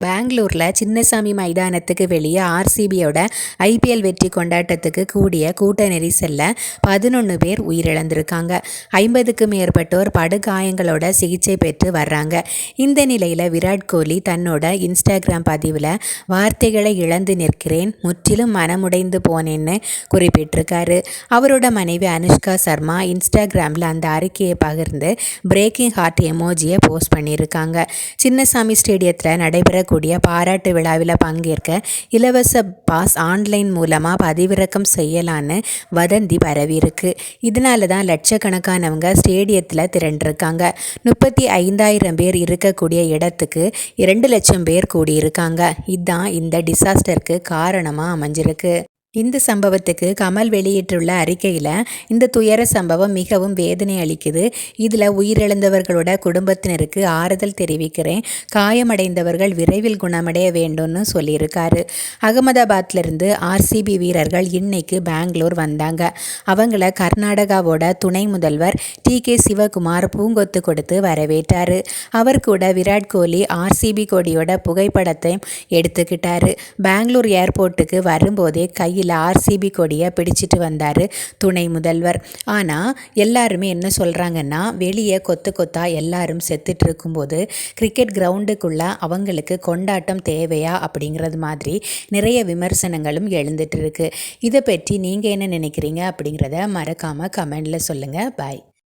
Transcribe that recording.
பெங்களூரில் சின்னசாமி மைதானத்துக்கு வெளியே ஆர்சிபியோட ஐபிஎல் வெற்றி கொண்டாட்டத்துக்கு கூடிய கூட்ட நெரிசலில் 11 பேர் உயிரிழந்திருக்காங்க. 50க்கும் மேற்பட்டோர் படுகாயங்களோட சிகிச்சை பெற்று வர்றாங்க. இந்த நிலையில் விராட் கோலி தன்னோட இன்ஸ்டாகிராம் பதிவில் வார்த்தைகளை இழந்து நிற்கிறேன், முற்றிலும் மனமுடைந்து போனேன்னு குறிப்பிட்டிருக்காரு. அவரோட மனைவி அனுஷ்கா சர்மா இன்ஸ்டாகிராமில் அந்த அறிக்கையை பகிர்ந்து பிரேக்கிங் ஹார்ட் எமோஜியை போஸ்ட் பண்ணியிருக்காங்க. சின்னசாமி ஸ்டேடியத்தில் நடைபெற கூடிய பாராட்டு விழாவில் பங்கேற்க இலவச பாஸ் ஆன்லைன் மூலமாக பதிவிறக்கம் செய்யலான்னு வதந்தி பரவியிருக்கு. இதனால தான் லட்சக்கணக்கானவங்க ஸ்டேடியத்தில் திரண்டிருக்காங்க. 35,000 பேர் இருக்கக்கூடிய இடத்துக்கு 2 லட்சம் பேர் கூடியிருக்காங்க. இதுதான் இந்த டிசாஸ்டருக்கு காரணமாக அமைஞ்சிருக்கு. இந்த சம்பவத்துக்கு கமல் வெளியிட்டுள்ள அறிக்கையில் இந்த துயர சம்பவம் மிகவும் வேதனை அளிக்குது. இதில் உயிரிழந்தவர்களோட குடும்பத்தினருக்கு ஆறுதல் தெரிவிக்கிறேன். காயமடைந்தவர்கள் விரைவில் குணமடைய வேண்டும்னு சொல்லியிருக்காரு. அகமதாபாத்லேருந்து ஆர்சிபி வீரர்கள் இன்னைக்கு பெங்களூர் வந்தாங்க. அவங்கள கர்நாடகாவோட துணை முதல்வர் டி.கே. சிவகுமார் பூங்கொத்து கொடுத்து வரவேற்றார். அவர் கூட விராட் கோலி ஆர்சிபி கொடியோட புகைப்படத்தை எடுத்துக்கிட்டாரு. பெங்களூர் ஏர்போர்ட்டுக்கு வரும்போதே கையில் ஆர்சிபி கொடியை பிடிச்சிட்டு வந்தார் துணை முதல்வர். ஆனால் எல்லாருமே என்ன சொல்கிறாங்கன்னா, வெளியே கொத்து கொத்தா எல்லாரும் செத்துட்டு இருக்கும்போது கிரிக்கெட் கிரவுண்டுக்குள்ளே அவங்களுக்கு கொண்டாட்டம் தேவையா அப்படிங்கிறது மாதிரி நிறைய விமர்சனங்களும் எழுந்துட்டு இருக்கு. இதை பற்றி நீங்கள் என்ன நினைக்கிறீங்க அப்படிங்கிறத மறக்காமல் கமெண்டில் சொல்லுங்கள். பாய்.